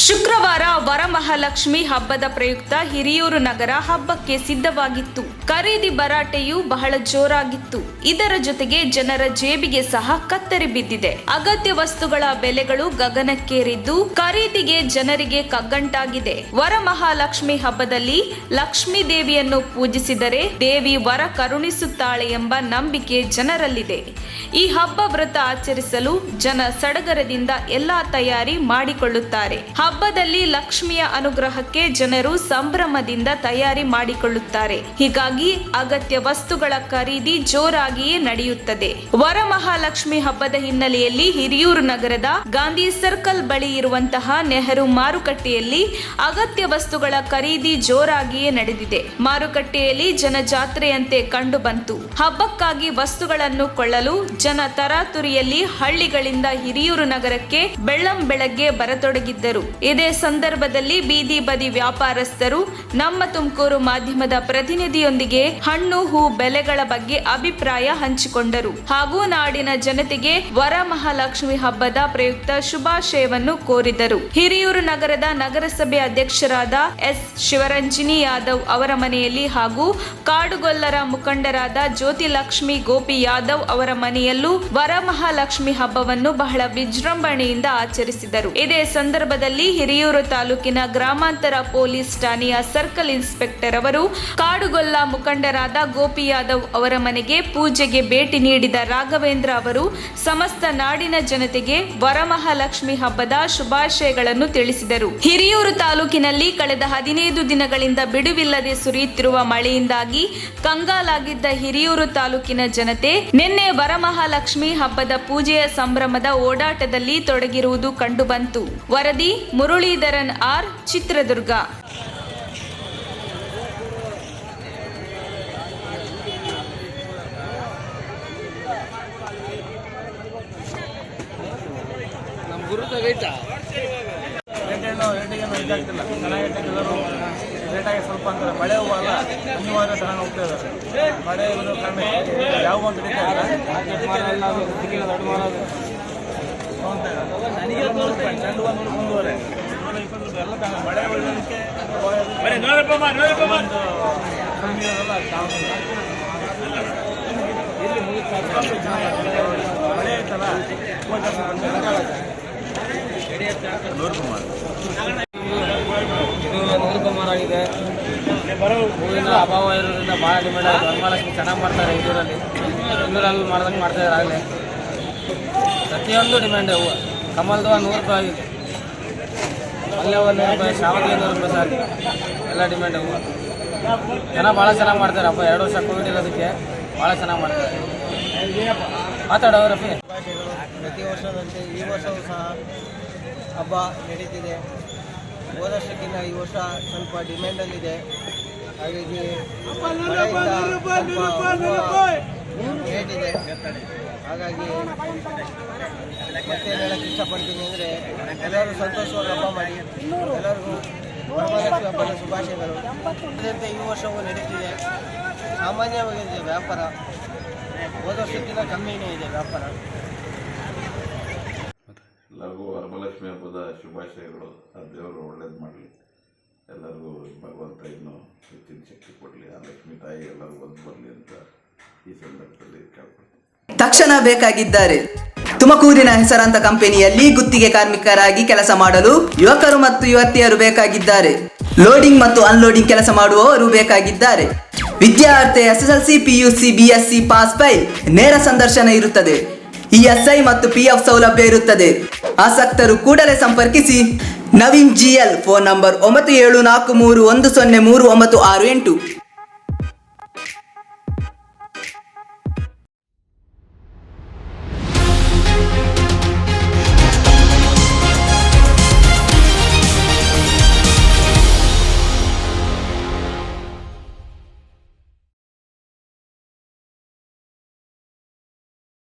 ಶುಕ್ರವಾರ ವರಮಹಾಲಕ್ಷ್ಮಿ ಹಬ್ಬದ ಪ್ರಯುಕ್ತ ಹಿರಿಯೂರು ನಗರ ಹಬ್ಬಕ್ಕೆ ಸಿದ್ಧವಾಗಿತ್ತು. ಖರೀದಿ ಭರಾಟೆಯು ಬಹಳ ಜೋರಾಗಿತ್ತು. ಇದರ ಜೊತೆಗೆ ಜನರ ಜೇಬಿಗೆ ಸಹ ಕತ್ತರಿ ಬಿದ್ದಿದೆ. ಅಗತ್ಯ ವಸ್ತುಗಳ ಬೆಲೆಗಳು ಗಗನಕ್ಕೇರಿದ್ದು ಖರೀದಿಗೆ ಜನರಿಗೆ ಕಗ್ಗಂಟಾಗಿದೆ. ವರಮಹಾಲಕ್ಷ್ಮಿ ಹಬ್ಬದಲ್ಲಿ ಲಕ್ಷ್ಮೀ ದೇವಿಯನ್ನು ಪೂಜಿಸಿದರೆ ದೇವಿ ವರ ಕರುಣಿಸುತ್ತಾಳೆ ಎಂಬ ನಂಬಿಕೆ ಜನರಲ್ಲಿದೆ. ಈ ಹಬ್ಬ ವ್ರತ ಆಚರಿಸಲು ಜನ ಸಡಗರದಿಂದ ಎಲ್ಲಾ ತಯಾರಿ ಮಾಡಿಕೊಳ್ಳುತ್ತಾರೆ. ಹಬ್ಬದಲ್ಲಿ ಲಕ್ಷ್ಮಿಯ ಅನುಗ್ರಹಕ್ಕೆ ಜನರು ಸಂಭ್ರಮದಿಂದ ತಯಾರಿ ಮಾಡಿಕೊಳ್ಳುತ್ತಾರೆ. ಹೀಗಾಗಿ ಅಗತ್ಯ ವಸ್ತುಗಳ ಖರೀದಿ ಜೋರಾಗಿಯೇ ನಡೆಯುತ್ತದೆ. ವರಮಹಾಲಕ್ಷ್ಮಿ ಹಬ್ಬದ ಹಿನ್ನೆಲೆಯಲ್ಲಿ ಹಿರಿಯೂರು ನಗರದ ಗಾಂಧಿ ಸರ್ಕಲ್ ಬಳಿ ಇರುವಂತಹ ನೆಹರು ಮಾರುಕಟ್ಟೆಯಲ್ಲಿ ಅಗತ್ಯ ವಸ್ತುಗಳ ಖರೀದಿ ಜೋರಾಗಿಯೇ ನಡೆದಿದೆ. ಮಾರುಕಟ್ಟೆಯಲ್ಲಿ ಜನಜಾತ್ರೆಯಂತೆ ಕಂಡು ಬಂತು. ಹಬ್ಬಕ್ಕಾಗಿ ವಸ್ತುಗಳನ್ನು ಕೊಳ್ಳಲು ಜನ ತರಾತುರಿಯಲ್ಲಿ ಹಳ್ಳಿಗಳಿಂದ ಹಿರಿಯೂರು ನಗರಕ್ಕೆ ಬೆಳ್ಳಂಬೆಳಗ್ಗೆ ಬರತೊಡಗಿದ್ದರು. ಇದೇ ಸಂದರ್ಭದಲ್ಲಿ ಬೀದಿ ಬದಿ ವ್ಯಾಪಾರಸ್ಥರು ನಮ್ಮ ತುಮಕೂರು ಮಾಧ್ಯಮದ ಪ್ರತಿನಿಧಿಯೊಂದಿಗೆ ಹಣ್ಣು ಹೂ ಬೆಲೆಗಳ ಬಗ್ಗೆ ಅಭಿಪ್ರಾಯ ಹಂಚಿಕೊಂಡರು ಹಾಗೂ ನಾಡಿನ ಜನತೆಗೆ ವರಮಹಾಲಕ್ಷ್ಮಿ ಹಬ್ಬದ ಪ್ರಯುಕ್ತ ಶುಭಾಶಯವನ್ನು ಕೋರಿದರು. ಹಿರಿಯೂರು ನಗರದ ನಗರಸಭೆ ಅಧ್ಯಕ್ಷರಾದ ಎಸ್ ಶಿವರಂಜಿನಿ ಯಾದವ್ ಅವರ ಮನೆಯಲ್ಲಿ ಹಾಗೂ ಕಾಡುಗೊಲ್ಲರ ಮುಖಂಡರಾದ ಜ್ಯೋತಿಲಕ್ಷ್ಮಿ ಗೋಪಿ ಯಾದವ್ ಅವರ ಮನೆಯಲ್ಲೂ ವರಮಹಾಲಕ್ಷ್ಮಿ ಹಬ್ಬವನ್ನು ಬಹಳ ವಿಜೃಂಭಣೆಯಿಂದ ಆಚರಿಸಿದರು. ಇದೇ ಸಂದರ್ಭದಲ್ಲಿ ಹಿರಿಯೂರು ತಾಲೂಕಿನ ಗ್ರಾಮಾಂತರ ಪೊಲೀಸ್ ಠಾಣೆಯ ಸರ್ಕಲ್ ಇನ್ಸ್ಪೆಕ್ಟರ್ ಅವರು ಕಾಡುಗೊಲ್ಲ ಮುಖಂಡರಾದ ಗೋಪಿ ಯಾದವ್ ಅವರ ಮನೆಗೆ ಪೂಜೆಗೆ ಭೇಟಿ ನೀಡಿದ ರಾಘವೇಂದ್ರ ಅವರು ಸಮಸ್ತ ನಾಡಿನ ಜನತೆಗೆ ವರಮಹಾಲಕ್ಷ್ಮಿ ಹಬ್ಬದ ಶುಭಾಶಯಗಳನ್ನು ತಿಳಿಸಿದರು. ಹಿರಿಯೂರು ತಾಲೂಕಿನಲ್ಲಿ ಕಳೆದ 15 ದಿನಗಳಿಂದ ಬಿಡುವಿಲ್ಲದೆ ಸುರಿಯುತ್ತಿರುವ ಮಳೆಯಿಂದಾಗಿ ಕಂಗಾಲಾಗಿದ್ದ ಹಿರಿಯೂರು ತಾಲೂಕಿನ ಜನತೆ ನಿನ್ನೆ ವರಮಹಾಲಕ್ಷ್ಮಿ ಹಬ್ಬದ ಪೂಜೆಯ ಸಂಭ್ರಮದ ಓಡಾಟದಲ್ಲಿ ತೊಡಗಿರುವುದು ಕಂಡುಬಂತು. ವರದಿ ಮುರಳೀಧರನ್ ಆರ್, ಚಿತ್ರದುರ್ಗ. ರೇಟಾಗಿ ಸ್ವಲ್ಪ ಅಂತಾರೆ. ಮಳೆ ಹೂವಲ್ಲ, ಅನಿವಾರ್ಯ ತಗೊಂಡು ಹೋಗ್ತಾ ಇದ್ದಾರೆ. ಮಳೆ ಯಾವ ಒಂದು ಚೆಂಡು 100 ಎಲ್ಲ ಮಳೆ ಒಳ್ಳೆದಕ್ಕೆ ಕಮ್ಮಿ ಇರೋದಲ್ಲ. ಇಲ್ಲಿ ಮಳೆ ಐತಲ್ಲ ನೂರು ಆಗಿದೆ. ಹೂವಿನ ಅಭಾವ ಇರೋದ್ರಿಂದ ಭಾಳ ಡಿಮ್ಯಾಂಡ್ ಆಗಿದೆ. ವರಮಹಾಲಕ್ಷ್ಮಿ ಚೆನ್ನಾಗಿ ಮಾಡ್ತಾರೆ. ಇನ್ನೂರಲ್ಲಿ ಮಾಡ್ದಂಗೆ ಮಾಡ್ತಾ ಇದ್ದಾರೆ. ಆಗಲೇ ಪ್ರತಿಯೊಂದು ಡಿಮ್ಯಾಂಡ್. ಹೂವು ಕಮಲ್ದು 100 ರೂಪಾಯಿ ಆಗಿದೆ. ಅಲ್ಲೇ 100 ರೂಪಾಯಿ, ಶಾವಂತಿಗೆ 100 ರೂಪಾಯಿ ಸಾಕು. ಎಲ್ಲ ಡಿಮ್ಯಾಂಡ್. ಹೂವು ಜನ ಭಾಳ ಚೆನ್ನಾಗಿ ಮಾಡ್ತಾರೆ. ಹಬ್ಬ 2 ವರ್ಷ ಕೋವಿಡ್ ಇರೋದಕ್ಕೆ ಭಾಳ ಚೆನ್ನಾಗಿ ಮಾಡ್ತಾರೆ. ಮಾತಾಡೋ ರಫಿ. ಪ್ರತಿ ವರ್ಷದಂತೆ ಈ ವರ್ಷವೂ ಸಹ ಹಬ್ಬ ನಡೀತಿದೆ. ಹೋದ ವರ್ಷಕ್ಕಿಂತ ಈ ವರ್ಷ ಸ್ವಲ್ಪ ಡಿಮ್ಯಾಂಡಲ್ಲಿದೆ. ಹಾಗಾಗಿ ರೇಟ್ ಇದೆ. ಹಾಗಾಗಿ ಮತ್ತೆ ಹೇಳಕ್ಕೆ ಇಷ್ಟಪಡ್ತೀನಿ ಅಂದರೆ ಎಲ್ಲರೂ ಸಂತೋಷವಾಗಿ ಹಬ್ಬ ಮಾಡಿ. ಎಲ್ಲರಿಗೂ ವರಮಹಾಲಕ್ಷ್ಮಿ ಹಬ್ಬದ ಶುಭಾಶಯಗಳು. ಅದರಂತೆ ಈ ವರ್ಷವೂ ನಡೀತಿದೆ. ಸಾಮಾನ್ಯವಾಗಿದೆ ವ್ಯಾಪಾರ. ಹೋದ ವರ್ಷಕ್ಕಿಂತ ಕಮ್ಮಿನೇ ಇದೆ ವ್ಯಾಪಾರ. ಎಲ್ಲರಿಗೂ ವರಮಹಾಲಕ್ಷ್ಮಿ ಹಬ್ಬದ ಶುಭಾಶಯಗಳು. ಆ ದೇವರು ಒಳ್ಳೇದು ಮಾಡಲಿ. ಎಲ್ಲರಿಗೂ ಭಗವಂತ ಇನ್ನೂ ಹೆಚ್ಚಿನ ಶಕ್ತಿ ಕೊಡಲಿ. ಆ ಲಕ್ಷ್ಮೀ ತಾಯಿ ಎಲ್ಲರಿಗೂ ಒದ್ದು ಬರಲಿ ಅಂತ ಈ ಸಂದರ್ಭದಲ್ಲಿ ಕೇಳ್ಕೊಳ್ತೀನಿ. ತಕ್ಷಣ ಬೇಕಾಗಿದ್ದಾರೆ. ತುಮಕೂರಿನ ಹೆಸರಾಂತ ಕಂಪನಿಯಲ್ಲಿ ಗುತ್ತಿಗೆ ಕಾರ್ಮಿಕರಾಗಿ ಕೆಲಸ ಮಾಡಲು ಯುವಕರು ಮತ್ತು ಯುವತಿಯರು ಬೇಕಾಗಿದ್ದಾರೆ. ಲೋಡಿಂಗ್ ಮತ್ತು ಅನ್ಲೋಡಿಂಗ್ ಕೆಲಸ ಮಾಡುವವರು ಬೇಕಾಗಿದ್ದಾರೆ. ವಿದ್ಯಾರ್ಥಿ SSLC, PUC, BSc pass file. ನೇರ ಸಂದರ್ಶನ ಇರುತ್ತದೆ. ESI ಮತ್ತು PF ಸೌಲಭ್ಯ ಇರುತ್ತದೆ. ಆಸಕ್ತರು ಕೂಡಲೇ ಸಂಪರ್ಕಿಸಿ. Naveen GL, phone number 9743103968.